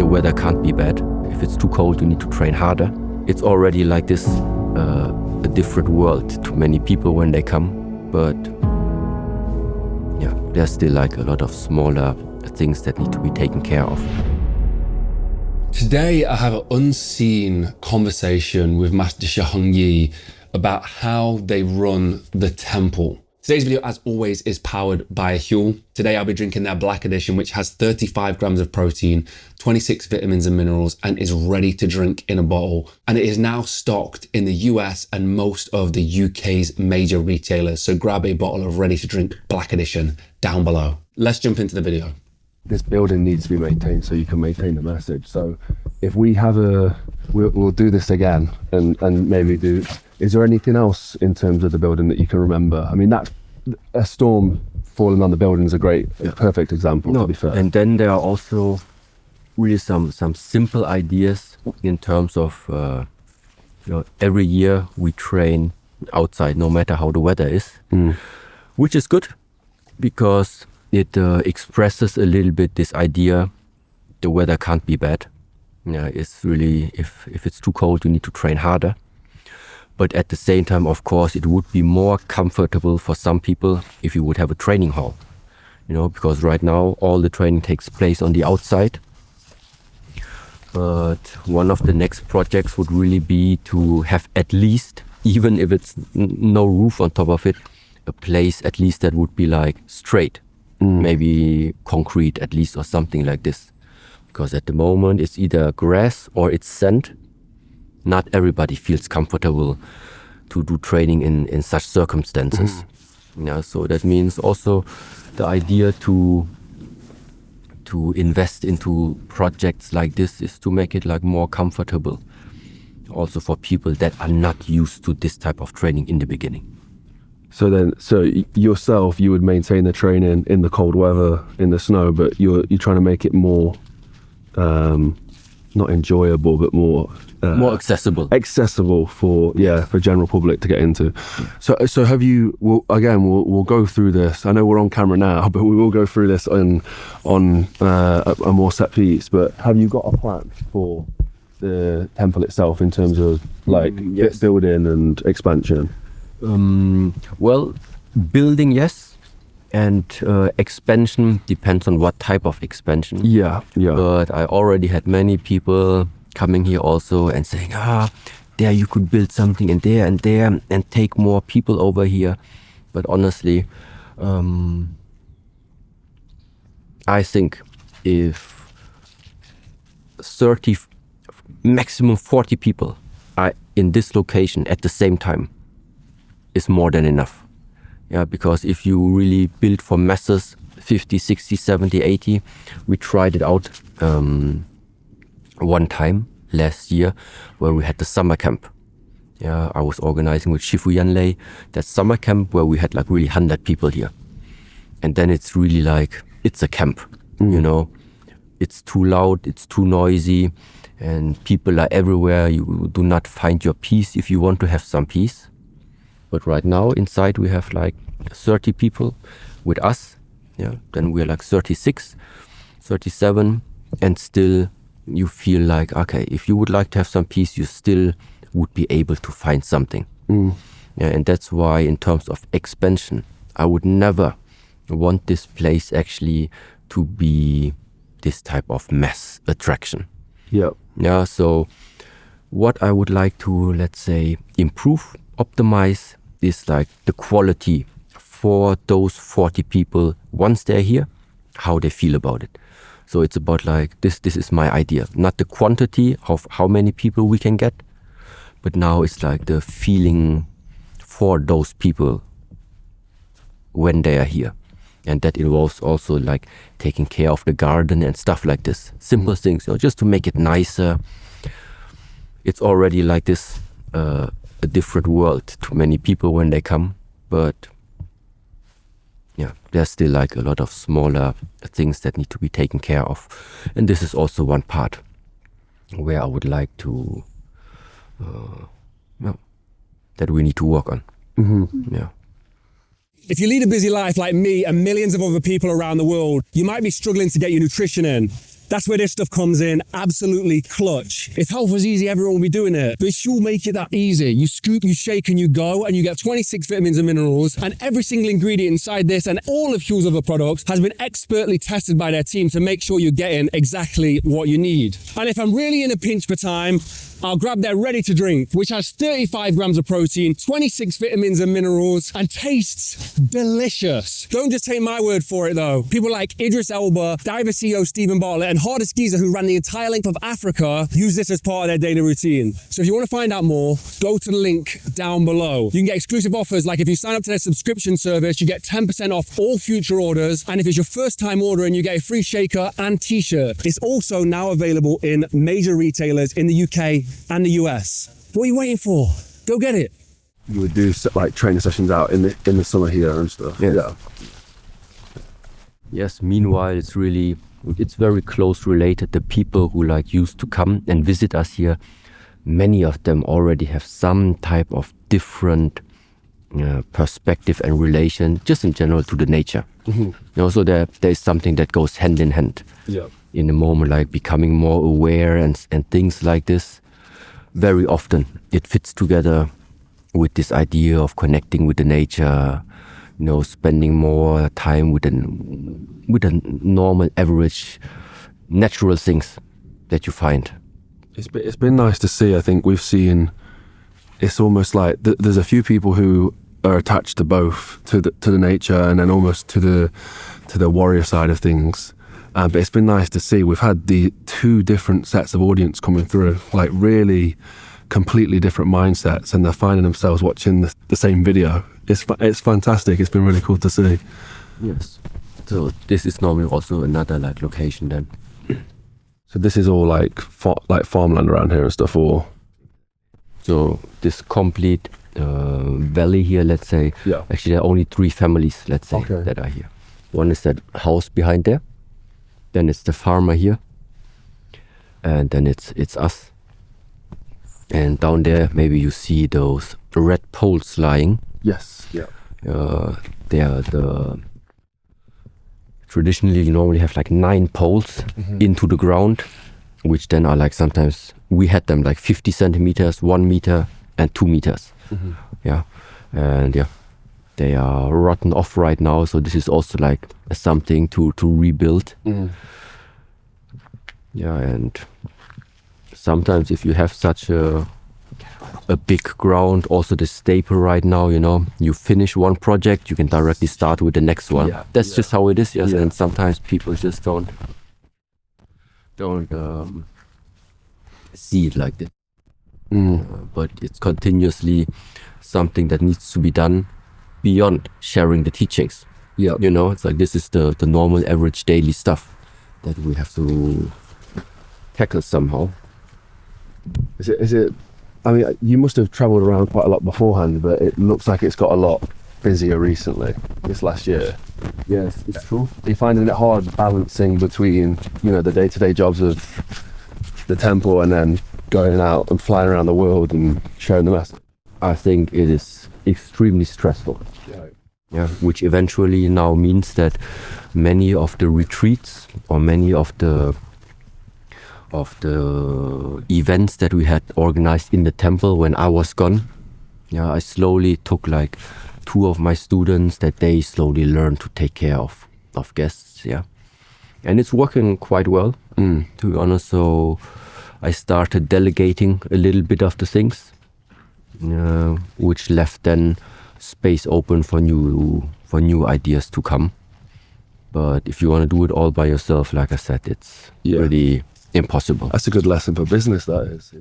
the weather can't be bad. If it's too cold, you need to train harder. It's already like this, a different world to many people when they come. But yeah, there's still like a lot of smaller things that need to be taken care of. Today, I have an unseen conversation with Master Shi Heng Yi about how they run the temple. Today's video, as always, is powered by Huel. Today, I'll be drinking their Black Edition, which has 35 grams of protein, 26 vitamins and minerals, and is ready to drink in a bottle. And it is now stocked in the US and most of the UK's major retailers. So grab a bottle of ready to drink Black Edition down below. Let's jump into the video. This building needs to be maintained so you can maintain the message. So if we have we'll do this again and maybe do, is there anything else in terms of the building that you can remember? I mean, that's a storm falling on the building is a perfect example, to be fair. And then there are also really some simple ideas in terms of, every year we train outside no matter how the weather is, which is good because it expresses a little bit this idea, the weather can't be bad. Yeah, it's really, if it's too cold, you need to train harder. But at the same time, of course, it would be more comfortable for some people if you would have a training hall. Because right now all the training takes place on the outside. But one of the next projects would really be to have at least, even if it's no roof on top of it, a place at least that would be like straight. Maybe concrete at least or something like this. Because at the moment it's either grass or it's sand. Not everybody feels comfortable to do training in such circumstances. So that means also the idea to invest into projects like this is to make it like more comfortable. Also for people that are not used to this type of training in the beginning. So yourself, you would maintain the training in the cold weather, in the snow, but you're trying to make it more, not enjoyable, but more accessible. Accessible for general public to get into. So have you? We'll go through this. I know we're on camera now, but we will go through this on a more set piece. But have you got a plan for the temple itself in terms of building and expansion? Well, building, yes, and expansion depends on what type of expansion. Yeah. But I already had many people coming here also and saying, there you could build something and there and take more people over here. But honestly, I think if 30, maximum 40 people are in this location at the same time, is more than enough. Yeah, because if you really build for masses, 50, 60, 70, 80, we tried it out one time last year where we had the summer camp. Yeah, I was organizing with Shifu Yanlei that summer camp where we had like really 100 people here. And then it's really like, it's a camp, It's too loud, it's too noisy, and people are everywhere. You do not find your peace if you want to have some peace. But right now inside we have like 30 people with us. Yeah, then we're like 36, 37, and still you feel like, okay, if you would like to have some peace, you still would be able to find something. Yeah, and that's why in terms of expansion, I would never want this place actually to be this type of mass attraction. Yeah, so what I would like to, let's say, improve, optimize is like the quality for those 40 people once they're here, how they feel about it. So it's about like, this is my idea, not the quantity of how many people we can get, but now it's like the feeling for those people when they are here. And that involves also like taking care of the garden and stuff like this. Simple things, just to make it nicer. It's already like this, a different world to many people when they come, but yeah, there's still like a lot of smaller things that need to be taken care of, and this is also one part where I would like to that we need to work on. Yeah. If you lead a busy life like me and millions of other people around the world, you might be struggling to get your nutrition in. That's where this stuff comes in. Absolutely clutch. If health was easy, everyone would be doing it. But Huel make it that easy. You scoop, you shake, and you go, and you get 26 vitamins and minerals. And every single ingredient inside this and all of Huel's other products has been expertly tested by their team to make sure you're getting exactly what you need. And if I'm really in a pinch for time, I'll grab their ready to drink, which has 35 grams of protein, 26 vitamins and minerals, and tastes delicious. Don't just take my word for it though. People like Idris Elba, Diver CEO Stephen Bartlett, and Hardest Geezer, who ran the entire length of Africa, use this as part of their daily routine. So if you want to find out more, go to the link down below. You can get exclusive offers, like if you sign up to their subscription service, you get 10% off all future orders. And if it's your first time ordering, you get a free shaker and t-shirt. It's also now available in major retailers in the UK and the US. What are you waiting for? Go get it. You would do like training sessions out in the summer here and stuff. Yeah. Yes, meanwhile, it's very close related. The people who like used to come and visit us here, many of them already have some type of different perspective and relation, just in general, to the nature. You know, so there is something that goes hand in hand. Yeah. In the moment, like becoming more aware and things like this. Very often it fits together with this idea of connecting with the nature, you know, spending more time with the normal, average, natural things that you find. It's been nice to see. I think we've seen. It's almost like there's a few people who are attached to both, to the nature and then almost to the warrior side of things. But it's been nice to see. We've had the two different sets of audience coming through, like really completely different mindsets, and they're finding themselves watching the same video. It's fantastic. It's been really cool to see. Yes. So this is normally also another like location then. So this is all like farmland around here and stuff, or? So this complete valley here, let's say. Yeah. Actually, there are only 3 families, let's say, Okay. that are here. One is that house behind there. Then it's the farmer here, and then it's us. And down there, maybe you see those red poles lying. Yes. Yeah. They are traditionally you normally have like 9 poles into the ground, which then are like sometimes we had them like 50 centimeters, 1 meter, and 2 meters. Yeah, and yeah. They are rotten off right now, so this is also like something to rebuild. Yeah, and sometimes if you have such a big ground, also the staple right now, you know, you finish one project, you can directly start with the next one. Yeah, That's just how it is, yes. Yeah. And sometimes people just don't see it like this. But it's continuously something that needs to be done beyond sharing the teachings. Yeah. You know, it's like this is the normal average daily stuff that we have to tackle somehow. Is it? I mean, you must have travelled around quite a lot beforehand, but it looks like it's got a lot busier recently. This last year. Yes, it's true. Are you finding it hard balancing between, you know, the day-to-day jobs of the temple and then going out and flying around the world and sharing the message? I think it is extremely stressful. Yeah, which eventually now means that many of the retreats or many of the events that we had organized in the temple when I was gone, yeah, I slowly took like 2 of my students that they slowly learned to take care of guests, yeah. And it's working quite well, to be honest. So I started delegating a little bit of the things, which left then space open for new ideas to come. But if you want to do it all by yourself, like I said, it's really impossible. That's a good lesson for business, that is.